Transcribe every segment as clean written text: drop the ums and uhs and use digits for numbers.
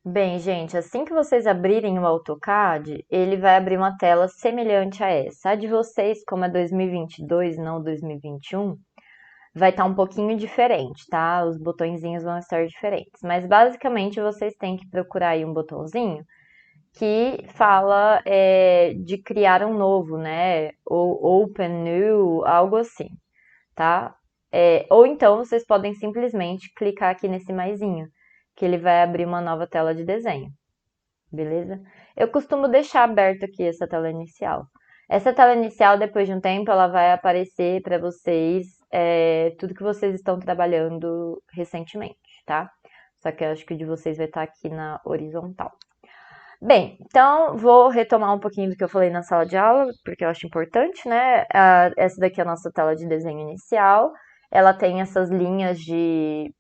Bem, gente, assim que vocês abrirem o AutoCAD, ele vai abrir uma tela semelhante a essa. A de vocês, como é 2022, não 2021, vai estar um pouquinho diferente, tá? Os botõezinhos vão estar diferentes. Mas basicamente vocês têm que procurar aí um botãozinho que fala de criar um novo, né? Ou Open New, algo assim, tá? Ou então vocês podem simplesmente clicar aqui nesse maisinho, que ele vai abrir uma nova tela de desenho, beleza? Eu costumo deixar aberto aqui essa tela inicial. Essa tela inicial, depois de um tempo, ela vai aparecer para vocês tudo que vocês estão trabalhando recentemente, tá? Só que eu acho que o de vocês vai estar aqui na horizontal. Bem, então vou retomar um pouquinho do que eu falei na sala de aula, porque eu acho importante, né? Essa daqui é a nossa tela de desenho inicial. Ela tem essas linhas de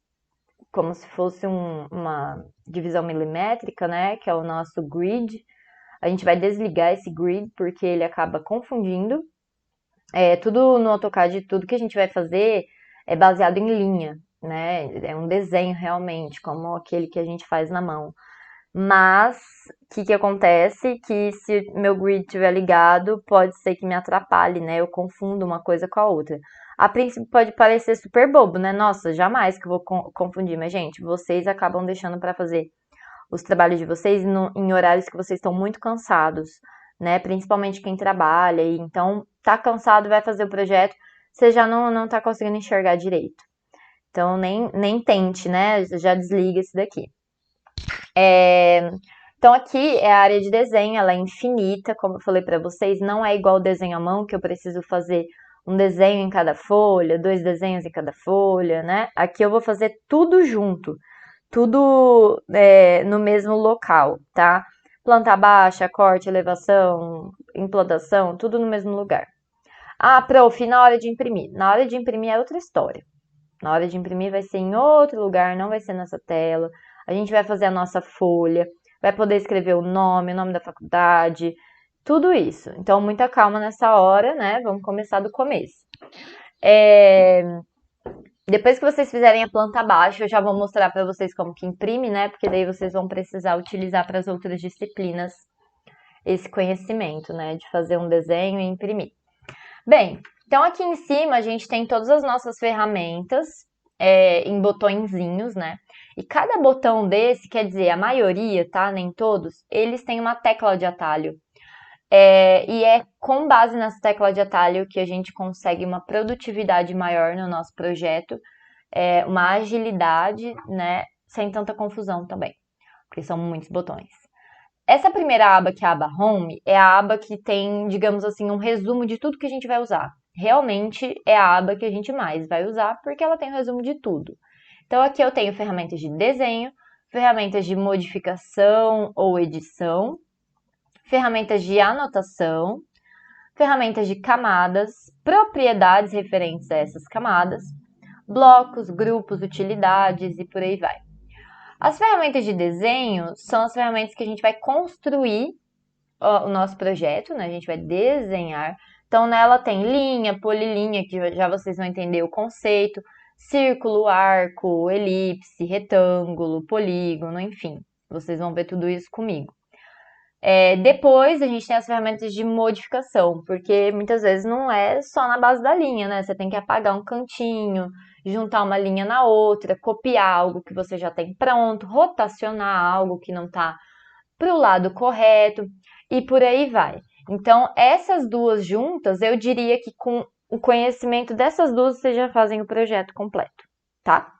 como se fosse uma divisão milimétrica, né? Que é o nosso grid. A gente vai desligar esse grid porque ele acaba confundindo. Tudo no AutoCAD, tudo que a gente vai fazer é baseado em linha, né? É um desenho realmente, como aquele que a gente faz na mão. Mas o que acontece? Que se meu grid estiver ligado, pode ser que me atrapalhe, né? Eu confundo uma coisa com a outra. A princípio pode parecer super bobo, né? Nossa, jamais que eu vou confundir. Mas, gente, vocês acabam deixando para fazer os trabalhos de vocês em horários que vocês estão muito cansados, né? Principalmente quem trabalha. E então, tá cansado, vai fazer o projeto, você já não tá conseguindo enxergar direito. Então, nem tente, né? Já desliga esse daqui. É, Então aqui é a área de desenho, ela é infinita, como eu falei para vocês, não é igual o desenho à mão, que eu preciso fazer um desenho em cada folha, dois desenhos em cada folha, né? Aqui eu vou fazer tudo junto, tudo no mesmo local, tá? Planta baixa, corte, elevação, implantação, tudo no mesmo lugar. Ah, prof, na hora de imprimir. Na hora de imprimir é outra história. Na hora de imprimir vai ser em outro lugar, não vai ser nessa tela. A gente vai fazer a nossa folha, vai poder escrever o nome da faculdade, tudo isso. Então, muita calma nessa hora, né? Vamos começar do começo. É, Depois que vocês fizerem a planta abaixo, eu já vou mostrar para vocês como que imprime, né? Porque daí vocês vão precisar utilizar para as outras disciplinas esse conhecimento, né? De fazer um desenho e imprimir. Bem, então aqui em cima a gente tem todas as nossas ferramentas em botõezinhos, né? E cada botão desse, quer dizer, a maioria, tá? Nem todos, eles têm uma tecla de atalho. E é com base nessa tecla de atalho que a gente consegue uma produtividade maior no nosso projeto, uma agilidade, né? Sem tanta confusão também, porque são muitos botões. Essa primeira aba, que é a aba Home, é a aba que tem, digamos assim, um resumo de tudo que a gente vai usar. Realmente é a aba que a gente mais vai usar, porque ela tem um resumo de tudo. Então aqui eu tenho ferramentas de desenho, ferramentas de modificação ou edição, ferramentas de anotação, ferramentas de camadas, propriedades referentes a essas camadas, blocos, grupos, utilidades e por aí vai. As ferramentas de desenho são as ferramentas que a gente vai construir o nosso projeto, né? A gente vai desenhar. Então, nela tem linha, polilinha, que já vocês vão entender o conceito, círculo, arco, elipse, retângulo, polígono, enfim. Vocês vão ver tudo isso comigo. Depois a gente tem as ferramentas de modificação, porque muitas vezes não é só na base da linha, né? Você tem que apagar um cantinho, juntar uma linha na outra, copiar algo que você já tem pronto, rotacionar algo que não está para o lado correto e por aí vai. Então, essas duas juntas, eu diria que com o conhecimento dessas duas, vocês já fazem o projeto completo, tá?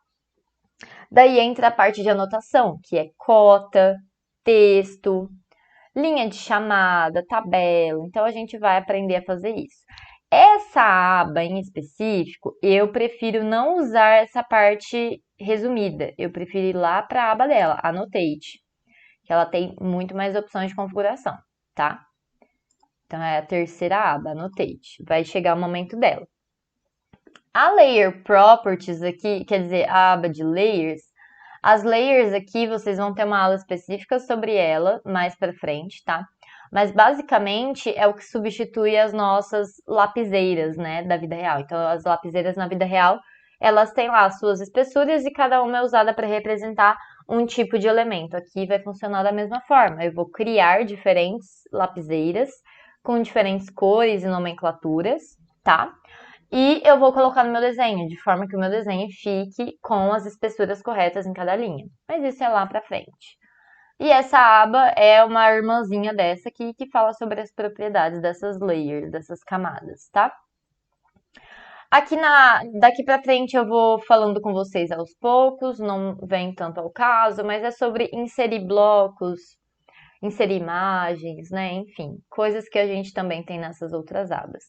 Daí entra a parte de anotação, que é cota, texto, linha de chamada, tabela. Então, a gente vai aprender a fazer isso. Essa aba em específico, eu prefiro não usar essa parte resumida. Eu prefiro ir lá para a aba dela, Annotate, que ela tem muito mais opções de configuração, tá? Então é a terceira aba, Annotate. Vai chegar o momento dela. A Layer Properties aqui, quer dizer, a aba de Layers, as layers aqui vocês vão ter uma aula específica sobre ela mais para frente, tá? Mas basicamente é o que substitui as nossas lapiseiras, né, da vida real. Então as lapiseiras na vida real, elas têm lá as suas espessuras e cada uma é usada para representar um tipo de elemento. Aqui vai funcionar da mesma forma. Eu vou criar diferentes lapiseiras com diferentes cores e nomenclaturas, tá? E eu vou colocar no meu desenho, de forma que o meu desenho fique com as espessuras corretas em cada linha. Mas isso é lá pra frente. E essa aba é uma irmãzinha dessa aqui que fala sobre as propriedades dessas layers, dessas camadas, tá? Daqui pra frente eu vou falando com vocês aos poucos, não vem tanto ao caso, mas é sobre inserir blocos, inserir imagens, né? Enfim, coisas que a gente também tem nessas outras abas.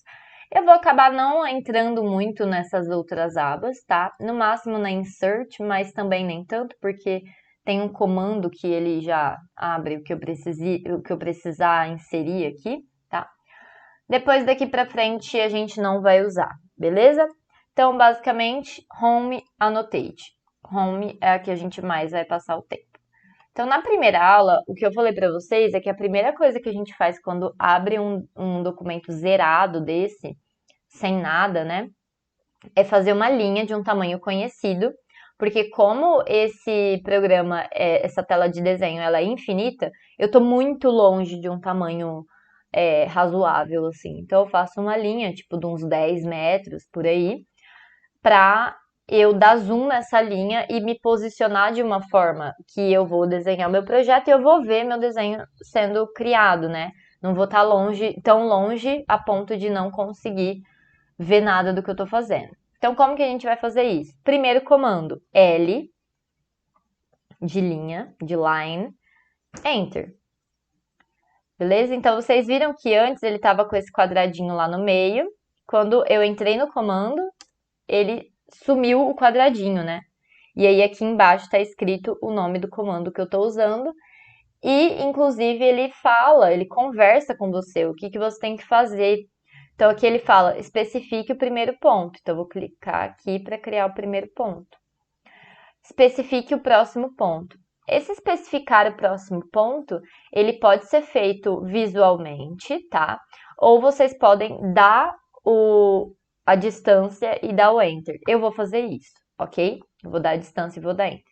Eu vou acabar não entrando muito nessas outras abas, tá? No máximo na insert, mas também nem tanto, porque tem um comando que ele já abre o que eu precisar inserir aqui, tá? Depois daqui pra frente a gente não vai usar, beleza? Então, basicamente, Home Annotate. Home é a que a gente mais vai passar o tempo. Então, na primeira aula, o que eu falei para vocês é que a primeira coisa que a gente faz quando abre um documento zerado desse, sem nada, né, é fazer uma linha de um tamanho conhecido, porque como esse programa, essa tela de desenho, ela é infinita, eu estou muito longe de um tamanho razoável, assim. Então, eu faço uma linha, tipo, de uns 10 metros, por aí, para eu dar zoom nessa linha e me posicionar de uma forma que eu vou desenhar o meu projeto e eu vou ver meu desenho sendo criado, né? Não vou estar tão longe a ponto de não conseguir ver nada do que eu estou fazendo. Então, como que a gente vai fazer isso? Primeiro comando, L, de linha, de line, Enter. Beleza? Então, vocês viram que antes ele estava com esse quadradinho lá no meio. Quando eu entrei no comando, ele sumiu o quadradinho, né? E aí aqui embaixo está escrito o nome do comando que eu estou usando. E, inclusive, ele fala, ele conversa com você, o que você tem que fazer. Então, aqui ele fala, especifique o primeiro ponto. Então, eu vou clicar aqui para criar o primeiro ponto. Especifique o próximo ponto. Esse especificar o próximo ponto, ele pode ser feito visualmente, tá? Ou vocês podem dar a distância e dar o Enter. Eu vou fazer isso, ok? Eu vou dar a distância e vou dar Enter.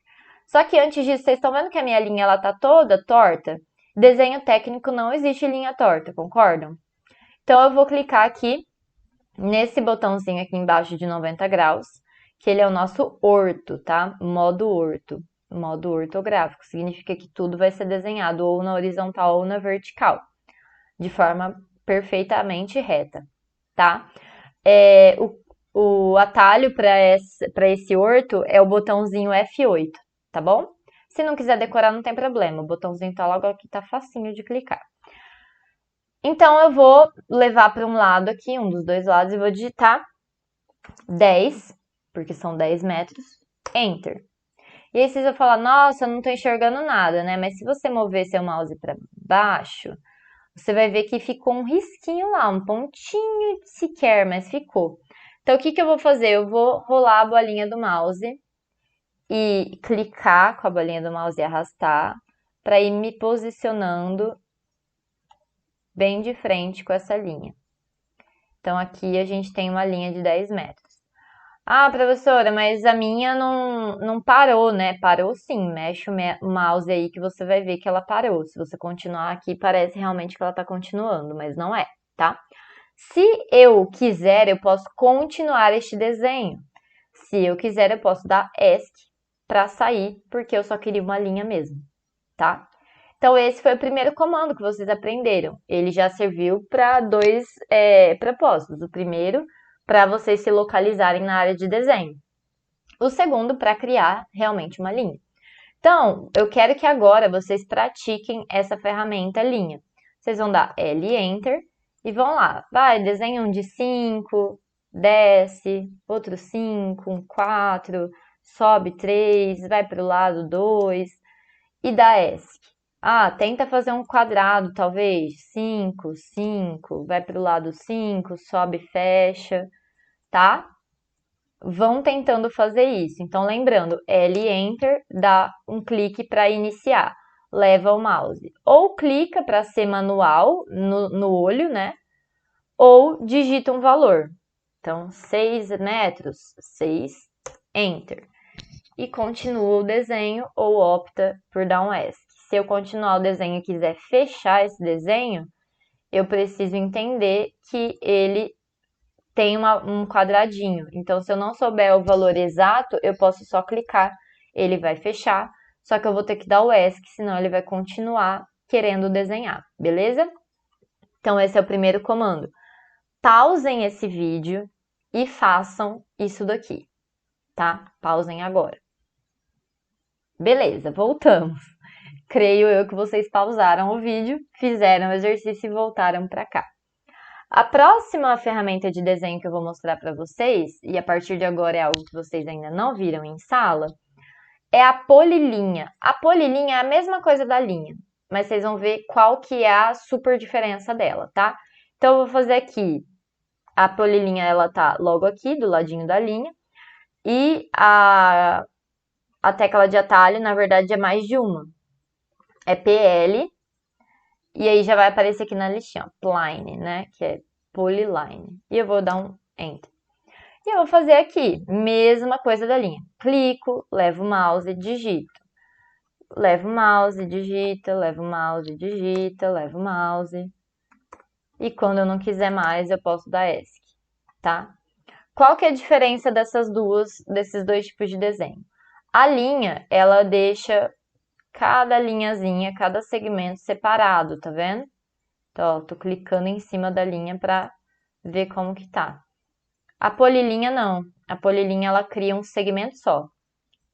Só que antes disso, vocês estão vendo que a minha linha ela tá toda torta? Desenho técnico não existe linha torta, concordam? Então, eu vou clicar aqui nesse botãozinho aqui embaixo de 90 graus, que ele é o nosso orto, tá? Modo orto, modo ortográfico. Significa que tudo vai ser desenhado ou na horizontal ou na vertical, de forma perfeitamente reta, tá? O atalho para esse orto é o botãozinho F8, tá bom? Se não quiser decorar, não tem problema. O botãozinho tá logo aqui, tá facinho de clicar. Então, eu vou levar para um lado aqui, um dos dois lados, e vou digitar 10, porque são 10 metros, Enter. E aí vocês vão falar, nossa, eu não tô enxergando nada, né? Mas se você mover seu mouse para baixo, você vai ver que ficou um risquinho lá, um pontinho sequer, mas ficou. Então, o que eu vou fazer? Eu vou rolar a bolinha do mouse e clicar com a bolinha do mouse e arrastar para ir me posicionando bem de frente com essa linha. Então, aqui a gente tem uma linha de 10 metros. Ah, professora, mas a minha não parou, né? Parou sim. Mexe o mouse aí que você vai ver que ela parou. Se você continuar aqui, parece realmente que ela está continuando, mas não é, tá? Se eu quiser, eu posso continuar este desenho. Se eu quiser, eu posso dar ESC para sair, porque eu só queria uma linha mesmo, tá? Então, esse foi o primeiro comando que vocês aprenderam. Ele já serviu para dois propósitos. O primeiro, para vocês se localizarem na área de desenho. O segundo, para criar realmente uma linha. Então, eu quero que agora vocês pratiquem essa ferramenta linha. Vocês vão dar L Enter e vão lá. Vai, desenha um de 5, desce, outro 5, um 4, sobe 3, vai para o lado 2 e dá ESC. Ah, tenta fazer um quadrado, talvez. 5, 5, vai para o lado 5, sobe e fecha, tá? Vão tentando fazer isso. Então, lembrando, L Enter dá um clique para iniciar. Leva o mouse. Ou clica para ser manual no olho, né? Ou digita um valor. Então, 6 metros, 6, Enter. e continua o desenho ou opta por dar um ESC. Se eu continuar o desenho e quiser fechar esse desenho, eu preciso entender que ele tem um quadradinho. Então, se eu não souber o valor exato, eu posso só clicar, ele vai fechar, só que eu vou ter que dar o ESC, senão ele vai continuar querendo desenhar, beleza? Então, esse é o primeiro comando. Pausem esse vídeo e façam isso daqui, tá? Pausem agora. Beleza, voltamos. Creio eu que vocês pausaram o vídeo, fizeram o exercício e voltaram para cá. A próxima ferramenta de desenho que eu vou mostrar para vocês, e a partir de agora é algo que vocês ainda não viram em sala, é a polilinha. A polilinha é a mesma coisa da linha, mas vocês vão ver qual que é a super diferença dela, tá? Então eu vou fazer aqui, a polilinha ela tá logo aqui, do ladinho da linha, e a tecla de atalho, na verdade, é mais de uma. É PL, e aí já vai aparecer aqui na listinha, Pline, né? Que é Polyline. E eu vou dar um Enter. E eu vou fazer aqui, mesma coisa da linha. Clico, levo o mouse, digito. Levo o mouse, digita, levo o mouse, digita, levo o mouse. E quando eu não quiser mais, eu posso dar ESC, tá? Qual que é a diferença desses dois tipos de desenho? A linha, ela deixa cada linhazinha, cada segmento separado, tá vendo? Então, ó, tô clicando em cima da linha para ver como que tá. A polilinha não. A polilinha ela cria um segmento só,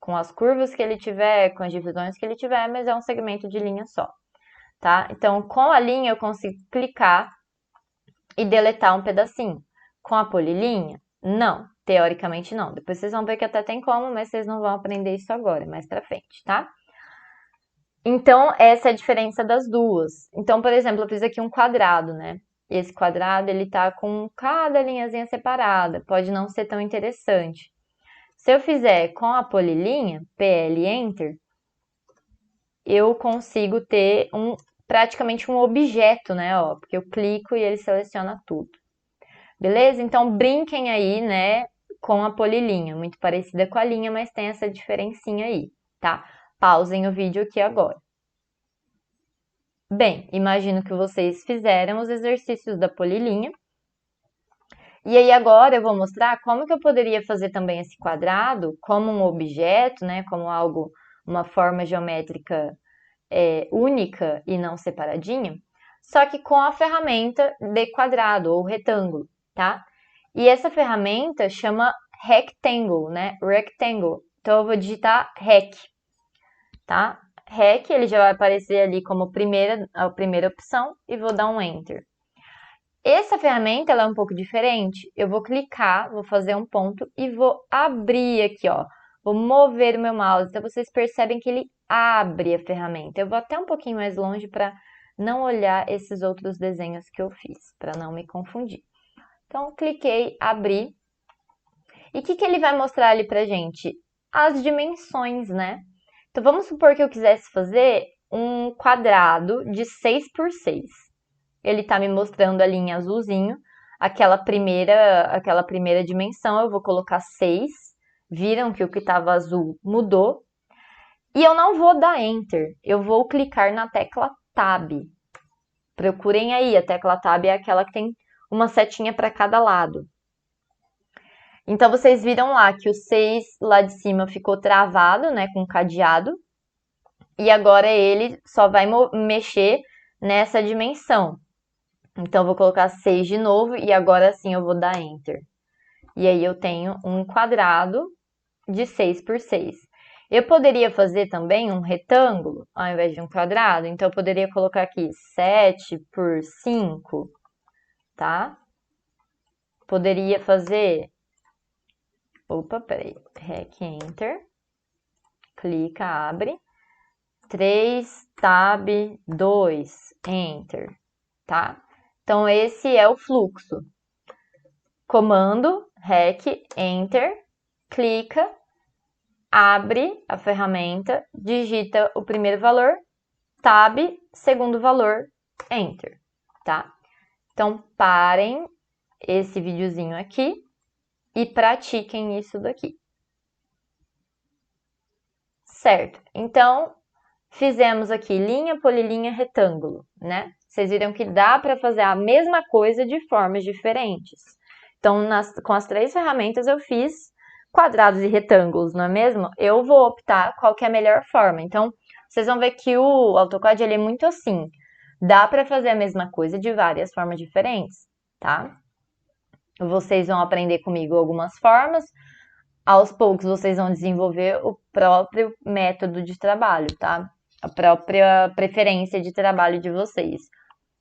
com as curvas que ele tiver, com as divisões que ele tiver, mas é um segmento de linha só, tá? Então, com a linha eu consigo clicar e deletar um pedacinho. Com a polilinha, não. Teoricamente não. Depois vocês vão ver que até tem como, mas vocês não vão aprender isso agora, mais pra frente, tá? Então, essa é a diferença das duas. Então, por exemplo, eu fiz aqui um quadrado, né? Esse quadrado, ele tá com cada linhazinha separada. Pode não ser tão interessante. Se eu fizer com a polilinha, PL Enter, eu consigo ter praticamente um objeto, né? Ó, porque eu clico e ele seleciona tudo. Beleza? Então, brinquem aí, né? Com a polilinha. Muito parecida com a linha, mas tem essa diferencinha aí, tá? Pausem o vídeo aqui agora. Bem, imagino que vocês fizeram os exercícios da polilinha. E aí agora eu vou mostrar como que eu poderia fazer também esse quadrado como um objeto, né? Como algo, uma forma geométrica única e não separadinha, só que com a ferramenta de quadrado ou retângulo, tá? E essa ferramenta chama Rectangle, né? Rectangle. Então eu vou digitar Rec, tá? Rec, ele já vai aparecer ali como a primeira opção e vou dar um Enter. Essa ferramenta ela é um pouco diferente. Eu vou clicar, vou fazer um ponto e vou abrir aqui, ó. Vou mover o meu mouse. Então vocês percebem que ele abre a ferramenta. Eu vou até um pouquinho mais longe para não olhar esses outros desenhos que eu fiz, para não me confundir. Então cliquei, abri. E o que ele vai mostrar ali pra gente? As dimensões, né? Então vamos supor que eu quisesse fazer um quadrado de 6 por 6. Ele está me mostrando ali em azulzinho aquela primeira dimensão. Eu vou colocar 6. Viram que o que estava azul mudou. E eu não vou dar Enter. Eu vou clicar na tecla Tab. Procurem aí. A tecla Tab é aquela que tem uma setinha para cada lado. Então, vocês viram lá que o 6 lá de cima ficou travado, né, com cadeado. E agora ele só vai mexer nessa dimensão. Então, eu vou colocar 6 de novo e agora sim eu vou dar Enter. E aí eu tenho um quadrado de 6 por 6. Eu poderia fazer também um retângulo ao invés de um quadrado. Então, eu poderia colocar aqui 7 por 5, tá? Poderia fazer... Opa, peraí. Rec Enter. Clica, abre. 3, Tab, 2, Enter, tá? Então, esse é o fluxo. Comando, Rec, Enter, clica, abre a ferramenta, digita o primeiro valor, Tab, segundo valor, Enter, tá? Então, parem esse videozinho aqui e pratiquem isso daqui. Certo, então fizemos aqui linha, polilinha, retângulo, né? Vocês viram que dá para fazer a mesma coisa de formas diferentes. Então, com as três ferramentas eu fiz quadrados e retângulos, não é mesmo? Eu vou optar qual que é a melhor forma. Então, vocês vão ver que o AutoCAD ele é muito assim. Dá para fazer a mesma coisa de várias formas diferentes, tá? Vocês vão aprender comigo algumas formas. Aos poucos vocês vão desenvolver o próprio método de trabalho, tá? A própria preferência de trabalho de vocês.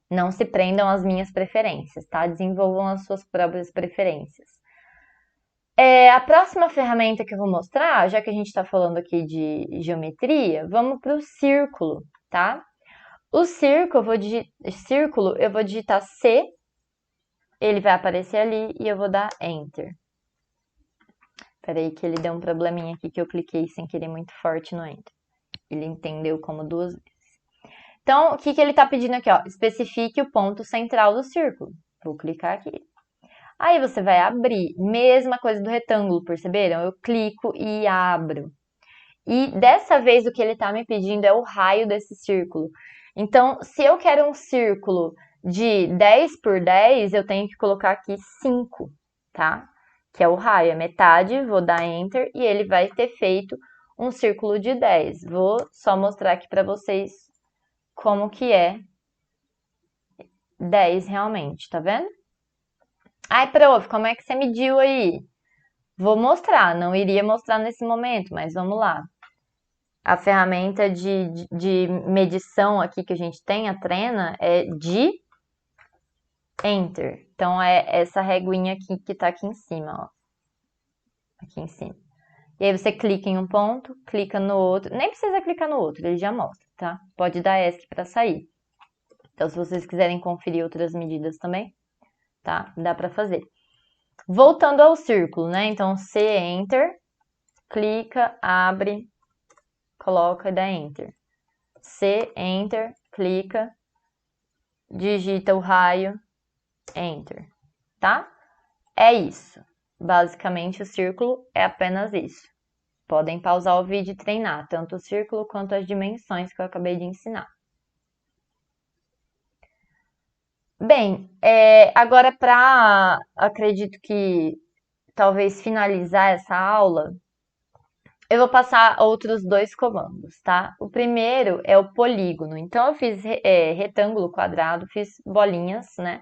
Não se prendam às minhas preferências, tá? Desenvolvam as suas próprias preferências. A próxima ferramenta que eu vou mostrar, já que a gente está falando aqui de geometria, vamos para o círculo, tá? O círculo, eu vou digitar C, ele vai aparecer ali e eu vou dar Enter. Peraí que ele deu um probleminha aqui que eu cliquei sem querer muito forte no Enter. Ele entendeu como duas vezes. Então, o que ele está pedindo aqui? Ó? Especifique o ponto central do círculo. Vou clicar aqui. Aí você vai abrir. Mesma coisa do retângulo, perceberam? Eu clico e abro. E dessa vez o que ele está me pedindo é o raio desse círculo. Então, se eu quero um círculo de 10 por 10, eu tenho que colocar aqui 5, tá? Que é o raio, é metade, vou dar Enter e ele vai ter feito um círculo de 10. Vou só mostrar aqui para vocês como que é 10 realmente, tá vendo? Ai, prof, como é que você mediu aí? Vou mostrar, não iria mostrar nesse momento, mas vamos lá. A ferramenta de medição aqui que a gente tem, a Trena, é de Enter. Então, é essa reguinha aqui que tá aqui em cima, ó. Aqui em cima. E aí você clica em um ponto, clica no outro. Nem precisa clicar no outro, ele já mostra, tá? Pode dar ESC para sair. Então, se vocês quiserem conferir outras medidas também, tá? Dá para fazer. Voltando ao círculo, né? Então, C, Enter, clica, abre, coloca e dá Enter. C, Enter, clica, digita o raio, Enter, tá? É isso. Basicamente, o círculo é apenas isso. Podem pausar o vídeo e treinar, tanto o círculo quanto as dimensões que eu acabei de ensinar. Bem, agora acredito que talvez finalizar essa aula, eu vou passar outros dois comandos, tá? O primeiro é o polígono. Então, eu fiz retângulo, quadrado, fiz bolinhas, né?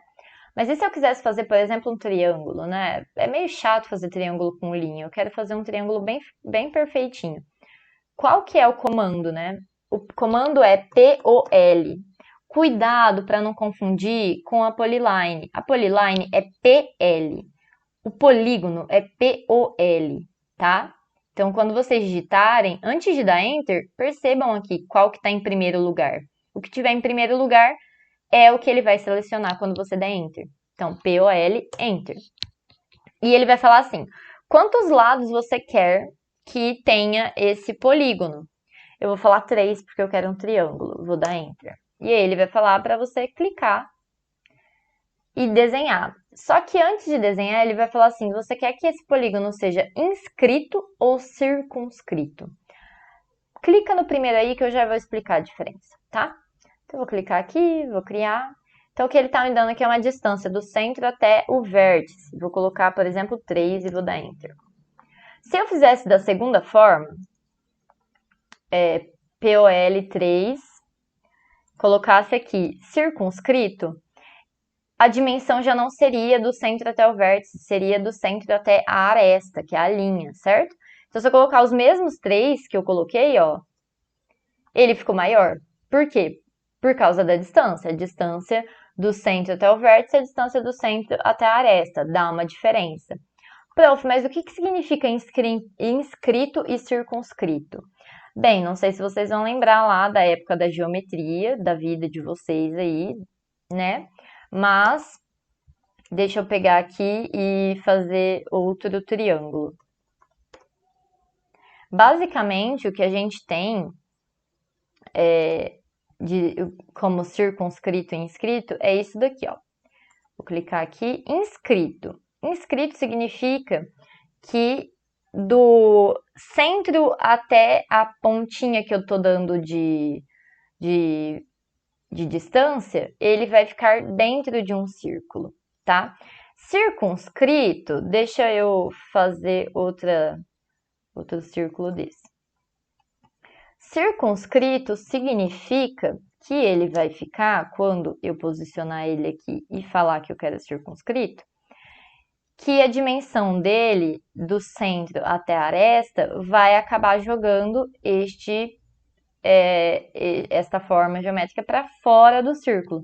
Mas e se eu quisesse fazer, por exemplo, um triângulo, né? É meio chato fazer triângulo com linha. Eu quero fazer um triângulo bem perfeitinho. Qual que é o comando, né? O comando é POL. Cuidado para não confundir com a polyline. A polyline é PL. O polígono é POL, tá? Então, quando vocês digitarem, antes de dar Enter, percebam aqui qual que está em primeiro lugar. O que tiver em primeiro lugar é o que ele vai selecionar quando você der Enter. Então, POL, Enter. E ele vai falar assim, quantos lados você quer que tenha esse polígono? Eu vou falar 3 porque eu quero um triângulo. Vou dar Enter. E aí ele vai falar para você clicar e desenhar. Só que antes de desenhar, ele vai falar assim, você quer que esse polígono seja inscrito ou circunscrito? Clica no primeiro aí que eu já vou explicar a diferença, tá? Então, eu vou clicar aqui, vou criar. Então, o que ele está me dando aqui é uma distância do centro até o vértice. Vou colocar, por exemplo, 3 e vou dar Enter. Se eu fizesse da segunda forma, POL3, colocasse aqui circunscrito, a dimensão já não seria do centro até o vértice, seria do centro até a aresta, que é a linha, certo? Então, se eu colocar os mesmos 3 que eu coloquei, ó, ele ficou maior. Por quê? Por causa da distância. A distância do centro até o vértice e a distância do centro até a aresta. Dá uma diferença. Prof, mas o que significa inscrito e circunscrito? Bem, não sei se vocês vão lembrar lá da época da geometria, da vida de vocês aí, né? Mas, deixa eu pegar aqui e fazer outro triângulo. Basicamente, o que a gente tem como circunscrito e inscrito é isso daqui, ó. Vou clicar aqui, inscrito. Inscrito significa que do centro até a pontinha que eu tô dando de, de distância, ele vai ficar dentro de um círculo, tá? Circunscrito, deixa eu fazer outro círculo desse. Circunscrito significa que ele vai ficar, quando eu posicionar ele aqui e falar que eu quero circunscrito, que a dimensão dele, do centro até a aresta, vai acabar jogando esta forma geométrica para fora do círculo.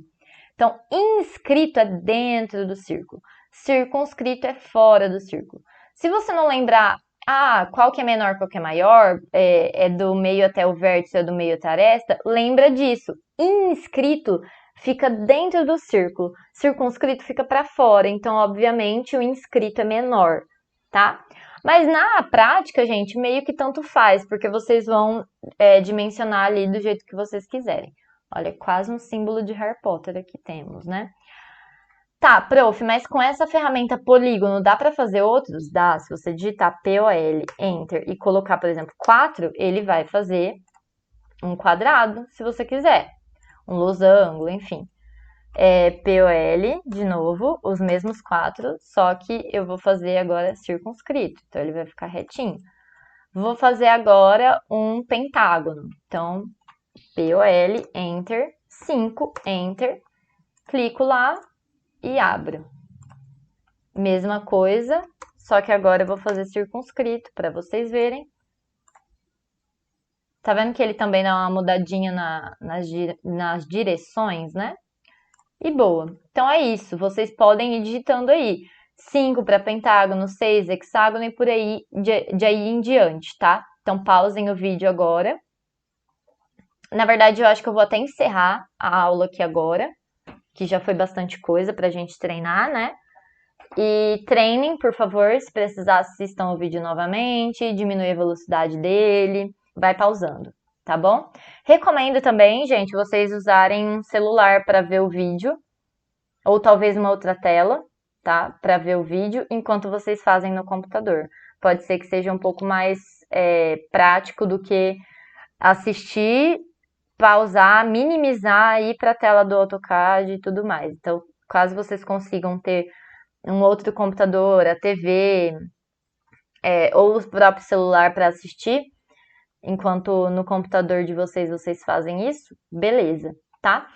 Então, inscrito é dentro do círculo, circunscrito é fora do círculo. Se você não lembrar, qual que é menor, qual que é maior, é do meio até o vértice, é do meio até a aresta, lembra disso. Inscrito fica dentro do círculo, circunscrito fica para fora, então, obviamente, o inscrito é menor, tá? Mas na prática, gente, meio que tanto faz, porque vocês vão dimensionar ali do jeito que vocês quiserem. Olha, quase um símbolo de Harry Potter aqui temos, né? Tá, prof, mas com essa ferramenta polígono dá para fazer outros? Dá. Se você digitar POL, Enter e colocar, por exemplo, 4, ele vai fazer um quadrado, se você quiser. Um losango, enfim. POL, de novo, os mesmos 4, só que eu vou fazer agora circunscrito. Então, ele vai ficar retinho. Vou fazer agora um pentágono. Então, POL, Enter, 5, Enter, clico lá e abro. Mesma coisa, só que agora eu vou fazer circunscrito para vocês verem. Tá vendo que ele também dá uma mudadinha nas direções, né? E boa. Então é isso, vocês podem ir digitando aí. 5 para pentágono, 6 hexágono e por aí, de aí em diante, tá? Então pausem o vídeo agora. Na verdade, eu acho que eu vou até encerrar a aula aqui agora, que já foi bastante coisa pra gente treinar, né? E treinem, por favor, se precisar, assistam o vídeo novamente, diminui a velocidade dele, vai pausando, tá bom? Recomendo também, gente, vocês usarem um celular para ver o vídeo, ou talvez uma outra tela, tá? Para ver o vídeo, enquanto vocês fazem no computador. Pode ser que seja um pouco mais prático do que assistir, pausar, minimizar, ir para a tela do AutoCAD e tudo mais. Então, caso vocês consigam ter um outro computador, a TV, ou o próprio celular para assistir, enquanto no computador de vocês fazem isso, beleza, tá?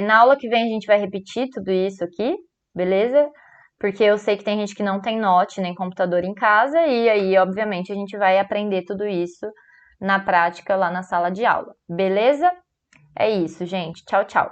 Na aula que vem a gente vai repetir tudo isso aqui, beleza? Porque eu sei que tem gente que não tem note nem computador em casa, e aí, obviamente, a gente vai aprender tudo isso na prática lá na sala de aula, beleza? É isso, gente. Tchau, tchau.